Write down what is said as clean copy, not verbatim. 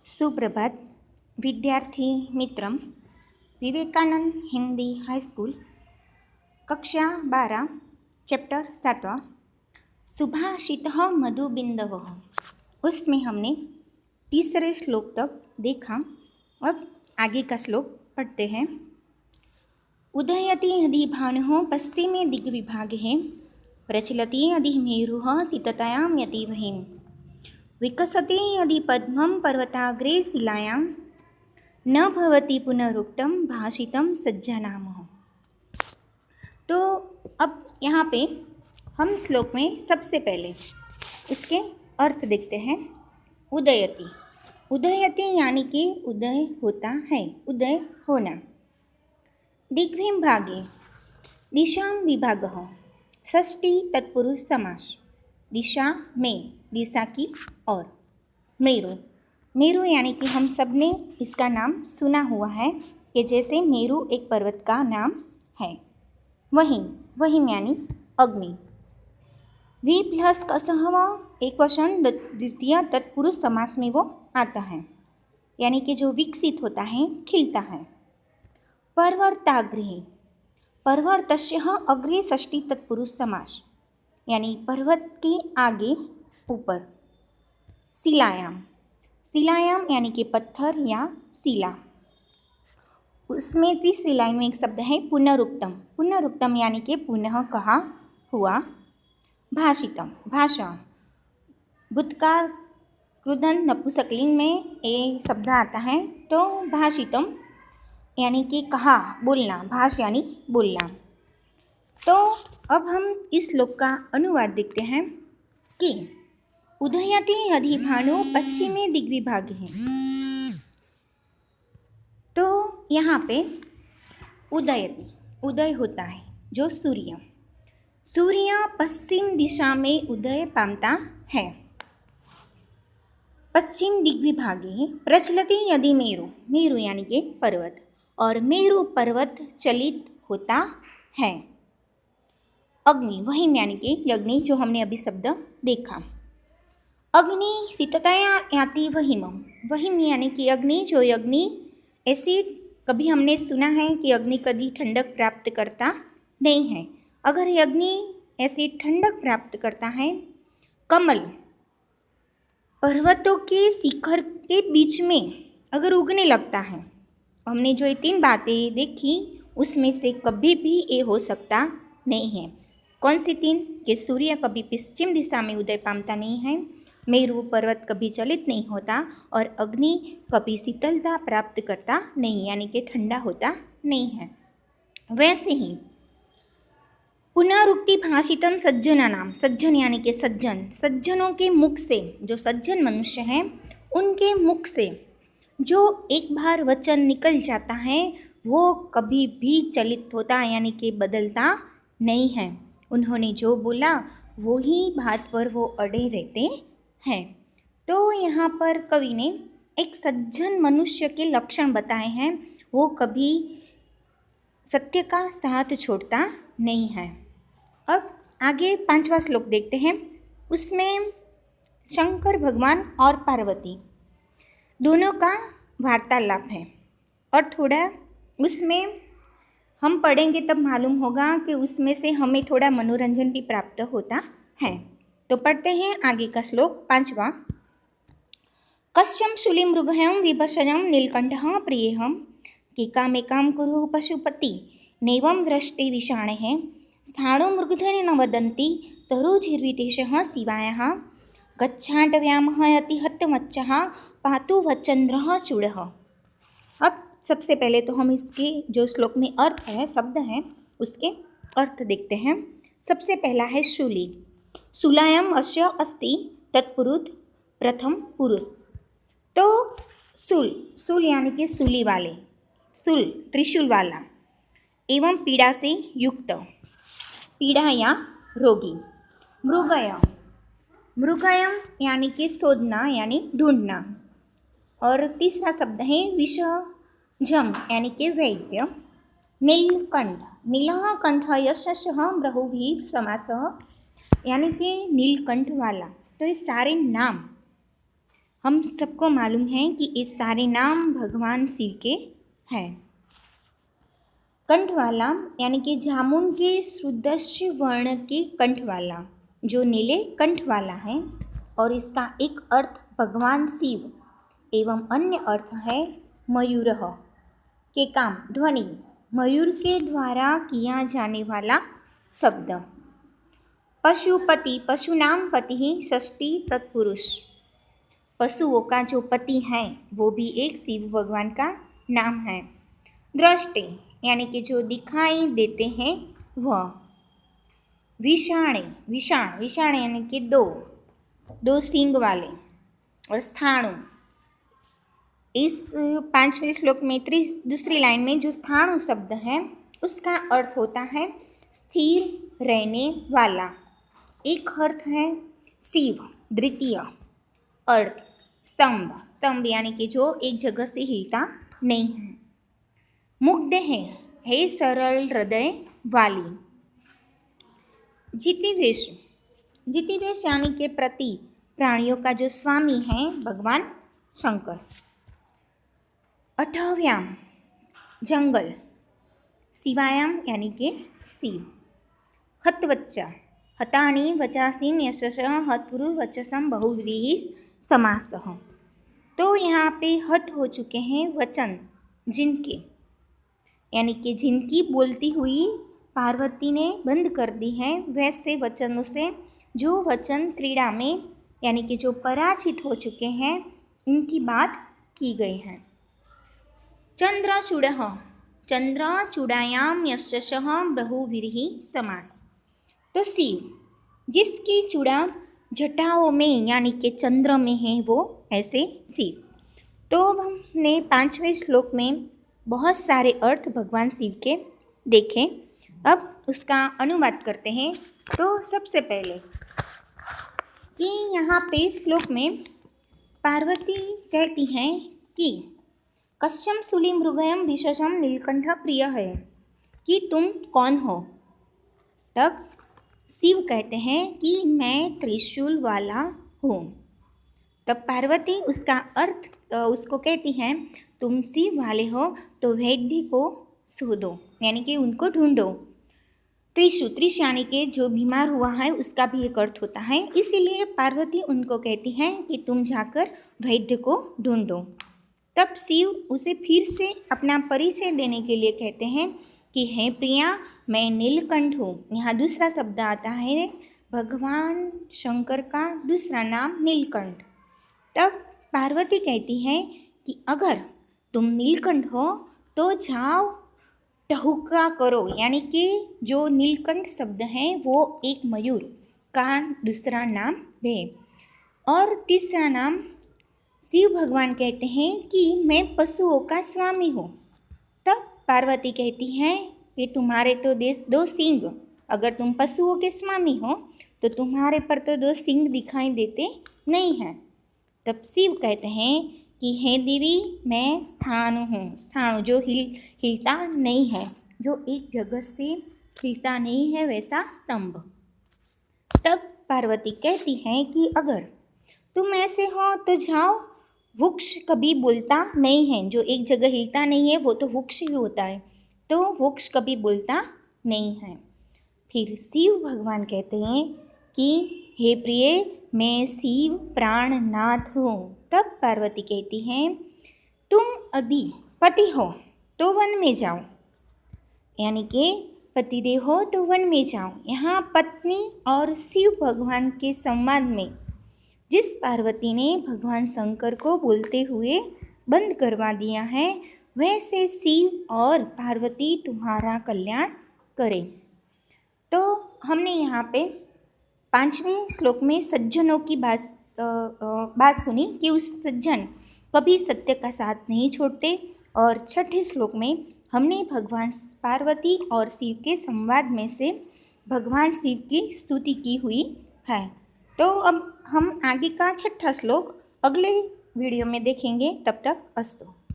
सुप्रभात विद्यार्थी मित्र। Vivekananda Hindi high school कक्षा 12 चैप्टर 7 सुभाषितः मधुबिंदवः, उसमें हमने तीसरे श्लोक तक देखा। अब आगे का श्लोक पढ़ते हैं। उदयति यदि भानुः पश्चिमे दिग्विभागे प्रचलति यदि मेरुः शीततायां यतिवहिं विकसति यदि पद्मं पर्वताग्रे शिलायां न भवति पुनरुक्तं भाषितं सज्जनामः। तो अब यहाँ पे हम श्लोक में सबसे पहले इसके अर्थ देखते हैं। उदयति, उदयति यानी कि उदय होता है, उदय होना। दिग्विभागे, दिशा विभागः, षष्ठी तत्पुरुष समास। दिशा में, दिशा की और। मेरु, मेरु यानी कि हम सब ने इसका नाम सुना हुआ है कि जैसे मेरु एक पर्वत का नाम है। वहीं, वहीं यानी अग्नि। वि प्लस कसहव एक वचन द्वितीय तत्पुरुष समास में वो आता है, यानी कि जो विकसित होता है, खिलता है। पर्वताग्रे, पर्वतस्य अग्रे षष्ठी तत्पुरुष समास, यानी पर्वत के आगे ऊपर। शिलायाम, शिलायाम यानी कि पत्थर या शिला। उसमें तीसरी लाइन में एक शब्द है पुनरुक्तम, पुनरुक्तम यानी कि पुनः कहा हुआ। भाषितम, भाषा। भूतकाल कृदन नपुंसकलिंग में ये शब्द आता है, तो भाषितम यानी कि कहा, बोलना। भाष यानी बोलना। तो अब हम इस श्लोक का अनुवाद देखते हैं कि उदयति यदि भानु पश्चिमे दिग्विभागे है। तो यहाँ पे उदयति, उदय होता है जो सूर्य, सूर्य पश्चिम दिशा में उदय पामता है। पश्चिम दिग्विभागे प्रचलति यदि मेरु, मेरु यानी कि पर्वत, और मेरु पर्वत चलित होता है। अग्नि, वही यानी कि अग्नि जो हमने अभी शब्द देखा। अग्नि शीतताया याति वहिम, वहिम यानी कि अग्नि, जो अग्नि ऐसी कभी हमने सुना है कि अग्नि कभी ठंडक प्राप्त करता नहीं है। अगर ये अग्नि ऐसी ठंडक प्राप्त करता है, कमल पर्वतों के शिखर के बीच में अगर उगने लगता है, हमने जो ये 3 बातें देखी उसमें से कभी भी ये हो सकता नहीं है। कौन सी 3? कि सूर्य कभी पश्चिम दिशा में उदय पामता नहीं है, मेरु पर्वत कभी चलित नहीं होता, और अग्नि कभी शीतलता प्राप्त करता नहीं, यानी कि ठंडा होता नहीं है। वैसे ही पुनरुक्ति भाषितम सज्जना नाम, सज्जन यानी कि सज्जन, सज्जनों के मुख से, जो सज्जन मनुष्य हैं उनके मुख से जो एक बार वचन निकल जाता है वो कभी भी चलित होता यानी कि बदलता नहीं है। उन्होंने जो बोला वो ही बात पर वो अड़े रहते हैं। तो यहाँ पर कवि ने एक सज्जन मनुष्य के लक्षण बताए हैं, वो कभी सत्य का साथ छोड़ता नहीं है। अब आगे 5वां श्लोक देखते हैं। उसमें शंकर भगवान और पार्वती दोनों का वार्तालाप है, और थोड़ा उसमें हम पढ़ेंगे तब मालूम होगा कि उसमें से हमें थोड़ा मनोरंजन भी प्राप्त होता है। तो पढ़ते हैं आगे का श्लोक 5वां। कश्यम शूलिं मृगहं विभसजं नीलकंठः प्रियहं कीकामेकां कुरु पशुपति नैवं दृष्टि विषाणः स्थाणो मृगधरेण वदन्ति तरुझिर्विदेशः शिवायः गच्छाटव्यामः यति हतमच्चः पातु वचंद्रः चूड़ः। अब सबसे पहले तो हम इसके जो श्लोक में अर्थ है, शब्द हैं, उसके अर्थ देखते हैं। सबसे पहला है शूली। शूलायाम अस्य अस्ति तत्पुरुष प्रथम पुरुष। तो शूल, शूल यानी कि शूली वाले, शूल त्रिशूल वाला, एवं पीड़ा से युक्त, पीड़ा या रोगी। मृगय, मृगयम यानी कि शोधना यानी ढूंढना। और तीसरा शब्द है विषजम यानी कि वैद्य। नीलकंठ, नीलः कंठ यशः बहुव्रीहि समासः, यानी कि नीलकंठ वाला। तो ये सारे नाम हम सबको मालूम है कि ये सारे नाम भगवान शिव के हैं। कंठवाला यानी कि जामुन के सुदृश्य वर्ण के कंठवाला, जो नीले कंठ वाला है, और इसका एक अर्थ भगवान शिव एवं अन्य अर्थ है मयूरः के काम ध्वनि, मयूर के द्वारा किया जाने वाला शब्द। पशुपति, पशु नाम पति ही षष्ठी तत्पुरुष, पशुओं का जो पति है वो भी एक शिव भगवान का नाम है। दृष्टि यानी कि जो दिखाई देते हैं वह। विषाणे, विषाण, विषाण यानी कि दो सींग वाले। और स्थाणु, इस 5वें श्लोक में दूसरी लाइन में जो स्थाणु शब्द है उसका अर्थ होता है स्थिर रहने वाला। एक अर्थ है शिव, द्वितीय अर्थ स्तंभ, स्तंभ यानी कि जो एक जगह से हिलता नहीं है। मुग्ध है सरल हृदय वाली। जितिवेश, जितिवेश यानी के प्रति प्राणियों का जो स्वामी है भगवान शंकर। अठव्याम जंगल, शिवायाम यानी के शिव। हतवच्चा, हतानि वचासी यशस हतपुरु वचसम बहुव्रीहि समासः। तो यहाँ पे हत हो चुके हैं वचन, जिनके यानी कि जिनकी बोलती हुई पार्वती ने बंद कर दी है, वैसे वचनों से जो वचन क्रीड़ा में यानी कि जो पराजित हो चुके हैं उनकी बात की गई है। चंद्रचूड़ः, चंद्रचूड़ायाम यशसः बहुव्रीहि समास। तो शिव जिसकी चूड़ा जटाओं में यानी कि चंद्र में है वो ऐसे शिव। तो हमने 5वें श्लोक में बहुत सारे अर्थ भगवान शिव के देखे। अब उसका अनुवाद करते हैं। तो सबसे पहले कि यहाँ पे श्लोक में पार्वती कहती हैं कि कश्यम शूली मृगयम विशेषम नीलकंठ प्रिय है, कि तुम कौन हो। तब शिव कहते हैं कि मैं त्रिशूल वाला हूँ। तब पार्वती उसका अर्थ उसको कहती हैं तुम शिव वाले हो तो वैद्य को शोधो यानी कि उनको ढूंढो। त्रिश यानी कि जो बीमार हुआ है उसका भी एक अर्थ होता है, इसीलिए पार्वती उनको कहती हैं कि तुम जाकर वैद्य को ढूंढो। तब शिव उसे फिर से अपना परिचय देने के लिए कहते हैं कि हे प्रिया, मैं नीलकंठ हूँ। यहाँ दूसरा शब्द आता है भगवान शंकर का दूसरा नाम नीलकंठ। तब पार्वती कहती है कि अगर तुम नीलकंठ हो तो जाओ टहुका करो, यानी कि जो नीलकंठ शब्द है वो एक मयूर का दूसरा नाम है। और तीसरा नाम शिव भगवान कहते हैं कि मैं पशुओं का स्वामी हूँ। तब पार्वती कहती है कि तुम्हारे तो दो सींग, अगर तुम पशुओं के स्वामी हो तो तुम्हारे पर तो दो सींग दिखाई देते नहीं हैं। तब शिव कहते हैं कि हे देवी, मैं स्थाणु हूँ। स्थाणु जो हिलता नहीं है, जो एक जगह से हिलता नहीं है, वैसा स्तंभ। तब पार्वती कहती है कि अगर तुम ऐसे हो तो जाओ, वृक्ष कभी बोलता नहीं है, जो एक जगह हिलता नहीं है वो तो वृक्ष ही होता है, तो वृक्ष कभी बोलता नहीं है। फिर शिव भगवान कहते हैं कि हे प्रिय, मैं शिव प्राणनाथ हूँ। तब पार्वती कहती हैं तुम यदि पति हो तो वन में जाओ, यानी कि पतिदेव हो तो वन में जाओ। यहाँ पत्नी और शिव भगवान के संवाद में जिस पार्वती ने भगवान शंकर को बोलते हुए बंद करवा दिया है, वैसे शिव और पार्वती तुम्हारा कल्याण करें। तो हमने यहाँ पे 5वें श्लोक में सज्जनों की बात सुनी कि उस सज्जन कभी सत्य का साथ नहीं छोड़ते। और 6ठे श्लोक में हमने भगवान पार्वती और शिव के संवाद में से भगवान शिव की स्तुति की हुई है। तो अब हम आगे का 6ठा श्लोक अगले वीडियो में देखेंगे। तब तक अस्तु।